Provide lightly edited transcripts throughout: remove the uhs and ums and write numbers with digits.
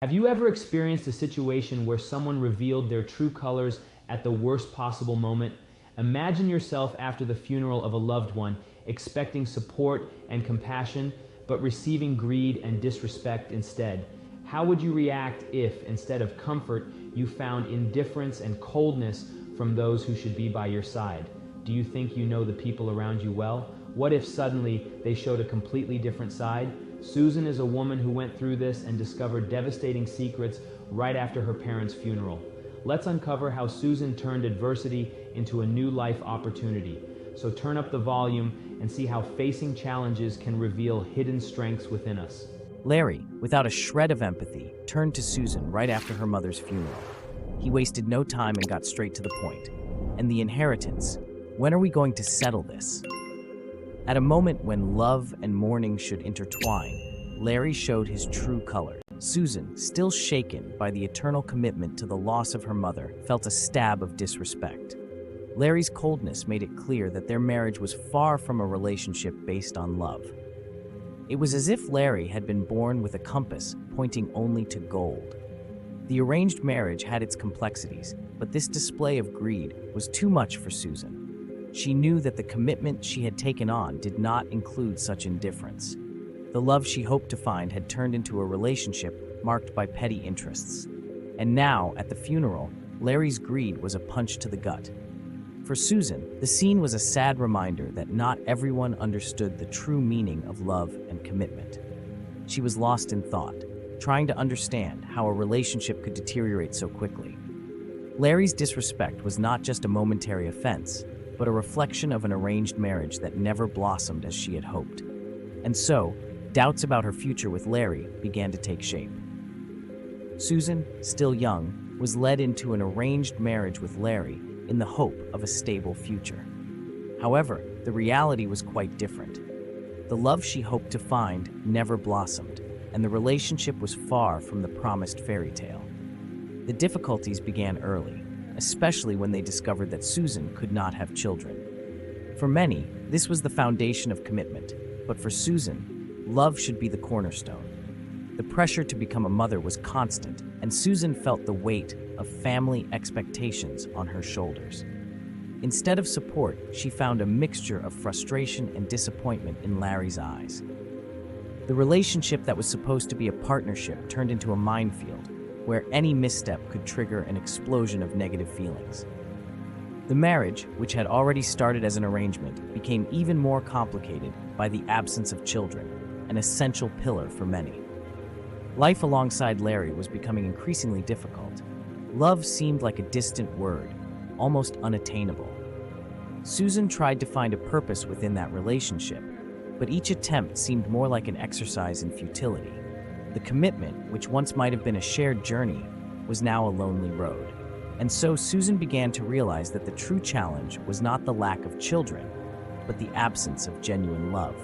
Have you ever experienced a situation where someone revealed their true colors at the worst possible moment? Imagine yourself after the funeral of a loved one, expecting support and compassion, but receiving greed and disrespect instead. How would you react if, instead of comfort, you found indifference and coldness from those who should be by your side? Do you think you know the people around you well? What if suddenly they showed a completely different side? Susan is a woman who went through this and discovered devastating secrets right after her parents' funeral. Let's uncover how Susan turned adversity into a new life opportunity. So turn up the volume and see how facing challenges can reveal hidden strengths within us. Larry, without a shred of empathy, turned to Susan right after her mother's funeral. He wasted no time and got straight to the point. And the inheritance. When are we going to settle this? At a moment when love and mourning should intertwine, Larry showed his true color. Susan, still shaken by the eternal commitment to the loss of her mother, felt a stab of disrespect. Larry's coldness made it clear that their marriage was far from a relationship based on love. It was as if Larry had been born with a compass pointing only to gold. The arranged marriage had its complexities, but this display of greed was too much for Susan. She knew that the commitment she had taken on did not include such indifference. The love she hoped to find had turned into a relationship marked by petty interests. And now, at the funeral, Larry's greed was a punch to the gut. For Susan, the scene was a sad reminder that not everyone understood the true meaning of love and commitment. She was lost in thought, trying to understand how a relationship could deteriorate so quickly. Larry's disrespect was not just a momentary offense, but a reflection of an arranged marriage that never blossomed as she had hoped. And so, doubts about her future with Larry began to take shape. Susan, still young, was led into an arranged marriage with Larry in the hope of a stable future. However, the reality was quite different. The love she hoped to find never blossomed, and the relationship was far from the promised fairy tale. The difficulties began early, especially when they discovered that Susan could not have children. For many, this was the foundation of commitment, but for Susan, love should be the cornerstone. The pressure to become a mother was constant, and Susan felt the weight of family expectations on her shoulders. Instead of support, she found a mixture of frustration and disappointment in Larry's eyes. The relationship that was supposed to be a partnership turned into a minefield, where any misstep could trigger an explosion of negative feelings. The marriage, which had already started as an arrangement, became even more complicated by the absence of children, an essential pillar for many. Life alongside Larry was becoming increasingly difficult. Love seemed like a distant word, almost unattainable. Susan tried to find a purpose within that relationship, but each attempt seemed more like an exercise in futility. The commitment, which once might have been a shared journey, was now a lonely road. And so Susan began to realize that the true challenge was not the lack of children, but the absence of genuine love.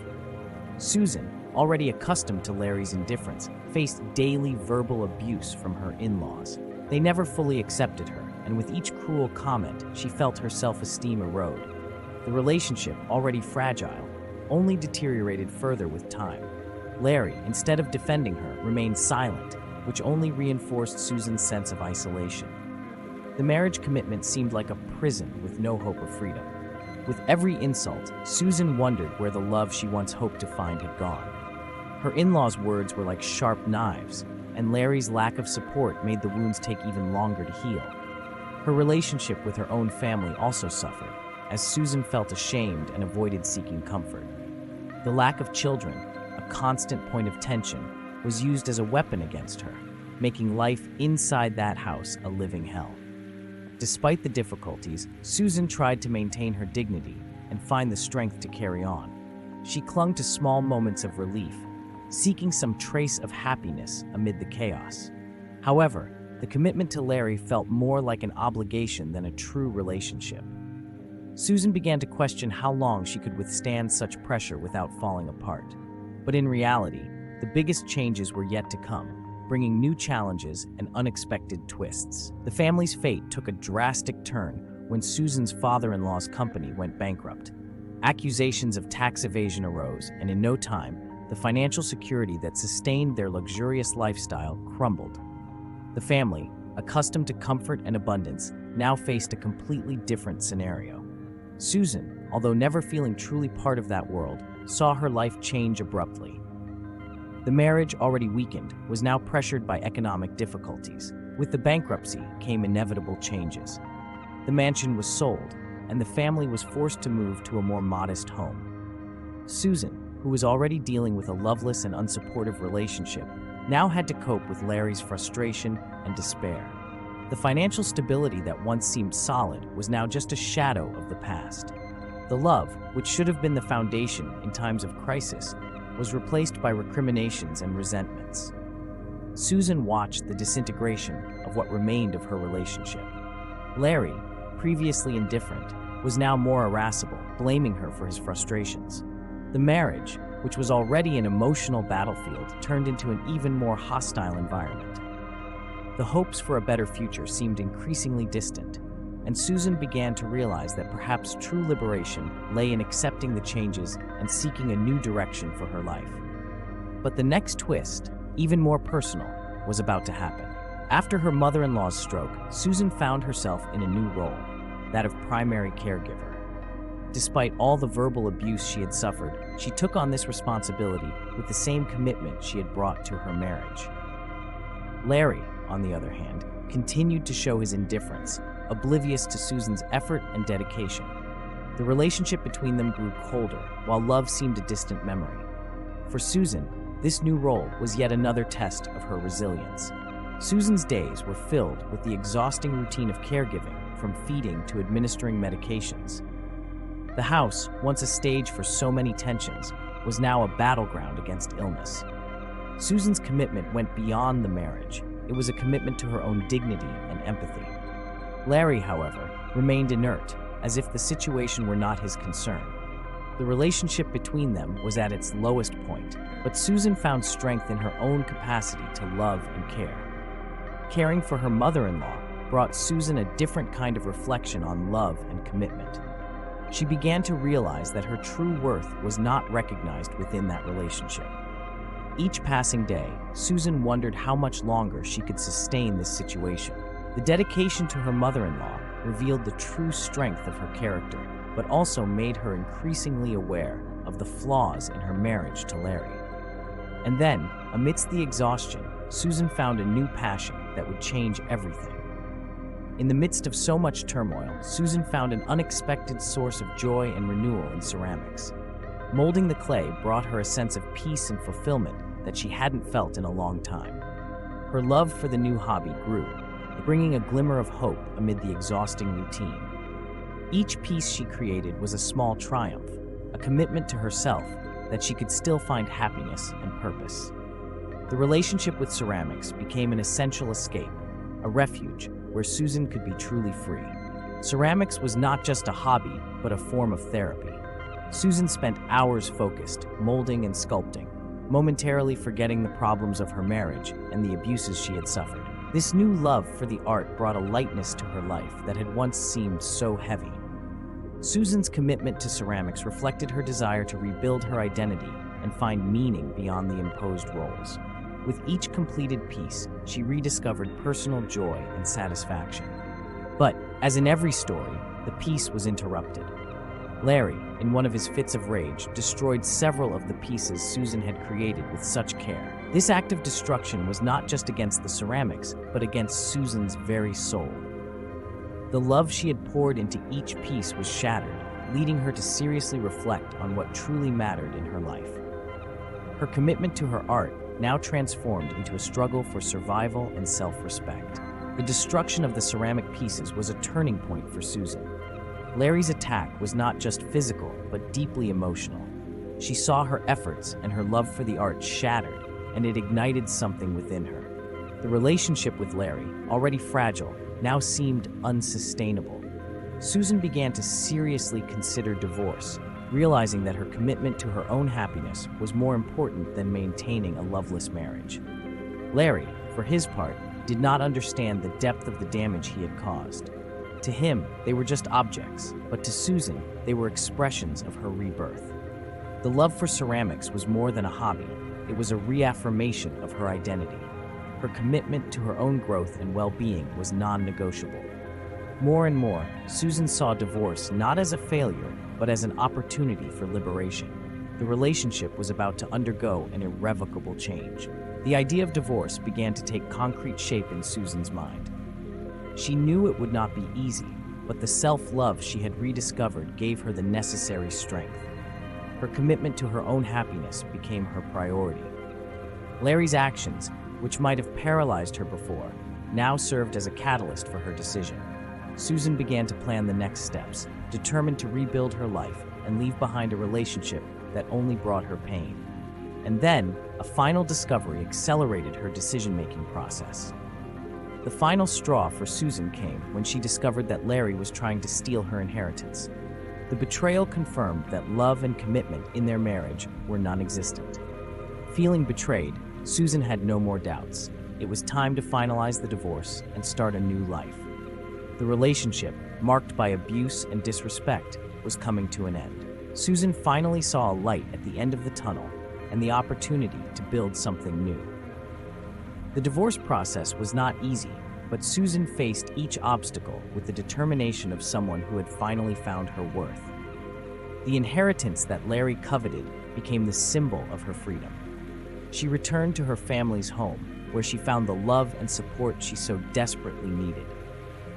Susan, already accustomed to Larry's indifference, faced daily verbal abuse from her in-laws. They never fully accepted her, and with each cruel comment, she felt her self-esteem erode. The relationship, already fragile, only deteriorated further with time. Larry, instead of defending her, remained silent, which only reinforced Susan's sense of isolation. The marriage commitment seemed like a prison with no hope of freedom. With every insult, Susan wondered where the love she once hoped to find had gone. Her in-laws' words were like sharp knives, and Larry's lack of support made the wounds take even longer to heal. Her relationship with her own family also suffered, as Susan felt ashamed and avoided seeking comfort. The lack of children, a constant point of tension, was used as a weapon against her, making life inside that house a living hell. Despite the difficulties, Susan tried to maintain her dignity and find the strength to carry on. She clung to small moments of relief, seeking some trace of happiness amid the chaos. However, the commitment to Larry felt more like an obligation than a true relationship. Susan began to question how long she could withstand such pressure without falling apart. But in reality, the biggest changes were yet to come, bringing new challenges and unexpected twists. The family's fate took a drastic turn when Susan's father-in-law's company went bankrupt. Accusations of tax evasion arose, and in no time, the financial security that sustained their luxurious lifestyle crumbled. The family, accustomed to comfort and abundance, now faced a completely different scenario. Susan, although never feeling truly part of that world, saw her life change abruptly. The marriage, already weakened, was now pressured by economic difficulties. With the bankruptcy came inevitable changes. The mansion was sold, and the family was forced to move to a more modest home. Susan, who was already dealing with a loveless and unsupportive relationship, now had to cope with Larry's frustration and despair. The financial stability that once seemed solid was now just a shadow of the past. The love, which should have been the foundation in times of crisis, was replaced by recriminations and resentments. Susan watched the disintegration of what remained of her relationship. Larry, previously indifferent, was now more irascible, blaming her for his frustrations. The marriage, which was already an emotional battlefield, turned into an even more hostile environment. The hopes for a better future seemed increasingly distant, and Susan began to realize that perhaps true liberation lay in accepting the changes and seeking a new direction for her life. But the next twist, even more personal, was about to happen. After her mother-in-law's stroke, Susan found herself in a new role, that of primary caregiver. Despite all the verbal abuse she had suffered, she took on this responsibility with the same commitment she had brought to her marriage. Larry, on the other hand, continued to show his indifference, oblivious to Susan's effort and dedication. The relationship between them grew colder, while love seemed a distant memory. For Susan, this new role was yet another test of her resilience. Susan's days were filled with the exhausting routine of caregiving, from feeding to administering medications. The house, once a stage for so many tensions, was now a battleground against illness. Susan's commitment went beyond the marriage. It was a commitment to her own dignity and empathy. Larry, however, remained inert, as if the situation were not his concern. The relationship between them was at its lowest point, but Susan found strength in her own capacity to love and care. Caring for her mother-in-law brought Susan a different kind of reflection on love and commitment. She began to realize that her true worth was not recognized within that relationship. Each passing day, Susan wondered how much longer she could sustain this situation. The dedication to her mother-in-law revealed the true strength of her character, but also made her increasingly aware of the flaws in her marriage to Larry. And then, amidst the exhaustion, Susan found a new passion that would change everything. In the midst of so much turmoil, Susan found an unexpected source of joy and renewal in ceramics. Molding the clay brought her a sense of peace and fulfillment that she hadn't felt in a long time. Her love for the new hobby grew, bringing a glimmer of hope amid the exhausting routine. Each piece she created was a small triumph, a commitment to herself that she could still find happiness and purpose. The relationship with ceramics became an essential escape, a refuge where Susan could be truly free. Ceramics was not just a hobby, but a form of therapy. Susan spent hours focused, molding and sculpting, momentarily forgetting the problems of her marriage and the abuses she had suffered. This new love for the art brought a lightness to her life that had once seemed so heavy. Susan's commitment to ceramics reflected her desire to rebuild her identity and find meaning beyond the imposed roles. With each completed piece, she rediscovered personal joy and satisfaction. But, as in every story, the piece was interrupted. Larry, in one of his fits of rage, destroyed several of the pieces Susan had created with such care. This act of destruction was not just against the ceramics, but against Susan's very soul. The love she had poured into each piece was shattered, leading her to seriously reflect on what truly mattered in her life. Her commitment to her art now transformed into a struggle for survival and self-respect. The destruction of the ceramic pieces was a turning point for Susan. Larry's attack was not just physical, but deeply emotional. She saw her efforts and her love for the art shattered, and it ignited something within her. The relationship with Larry, already fragile, now seemed unsustainable. Susan began to seriously consider divorce, realizing that her commitment to her own happiness was more important than maintaining a loveless marriage. Larry, for his part, did not understand the depth of the damage he had caused. To him, they were just objects, but to Susan, they were expressions of her rebirth. The love for ceramics was more than a hobby. It was a reaffirmation of her identity. Her commitment to her own growth and well-being was non-negotiable. More and more, Susan saw divorce not as a failure, but as an opportunity for liberation. The relationship was about to undergo an irrevocable change. The idea of divorce began to take concrete shape in Susan's mind. She knew it would not be easy, but the self-love she had rediscovered gave her the necessary strength. Her commitment to her own happiness became her priority. Larry's actions, which might have paralyzed her before, now served as a catalyst for her decision. Susan began to plan the next steps, determined to rebuild her life and leave behind a relationship that only brought her pain. And then, a final discovery accelerated her decision-making process. The final straw for Susan came when she discovered that Larry was trying to steal her inheritance. The betrayal confirmed that love and commitment in their marriage were non-existent. Feeling betrayed, Susan had no more doubts. It was time to finalize the divorce and start a new life. The relationship, marked by abuse and disrespect, was coming to an end. Susan finally saw a light at the end of the tunnel and the opportunity to build something new. The divorce process was not easy, but Susan faced each obstacle with the determination of someone who had finally found her worth. The inheritance that Larry coveted became the symbol of her freedom. She returned to her family's home, where she found the love and support she so desperately needed.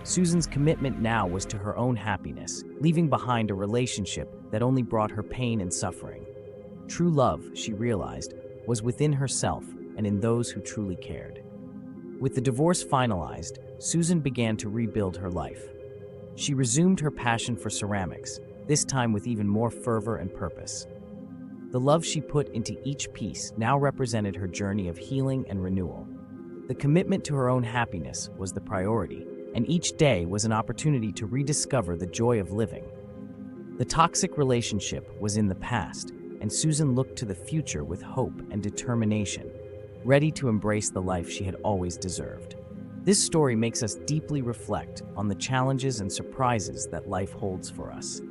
Susan's commitment now was to her own happiness, leaving behind a relationship that only brought her pain and suffering. True love, she realized, was within herself and in those who truly cared. With the divorce finalized, Susan began to rebuild her life. She resumed her passion for ceramics, this time with even more fervor and purpose. The love she put into each piece now represented her journey of healing and renewal. The commitment to her own happiness was the priority, and each day was an opportunity to rediscover the joy of living. The toxic relationship was in the past, and Susan looked to the future with hope and determination, ready to embrace the life she had always deserved. This story makes us deeply reflect on the challenges and surprises that life holds for us.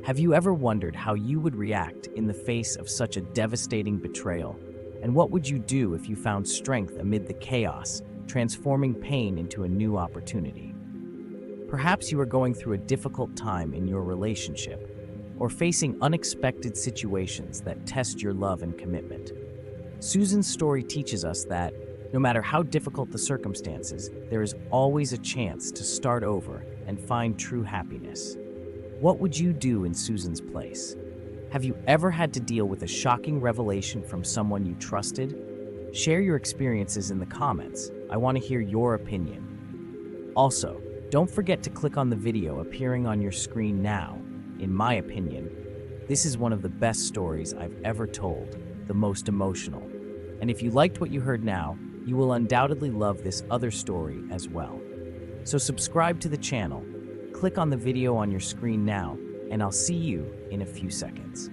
Have you ever wondered how you would react in the face of such a devastating betrayal? And what would you do if you found strength amid the chaos, transforming pain into a new opportunity? Perhaps you are going through a difficult time in your relationship, or facing unexpected situations that test your love and commitment. Susan's story teaches us that, no matter how difficult the circumstances, there is always a chance to start over and find true happiness. What would you do in Susan's place? Have you ever had to deal with a shocking revelation from someone you trusted? Share your experiences in the comments. I want to hear your opinion. Also, don't forget to click on the video appearing on your screen now. In my opinion, this is one of the best stories I've ever told, the most emotional. And if you liked what you heard now, you will undoubtedly love this other story as well. So subscribe to the channel, click on the video on your screen now, and I'll see you in a few seconds.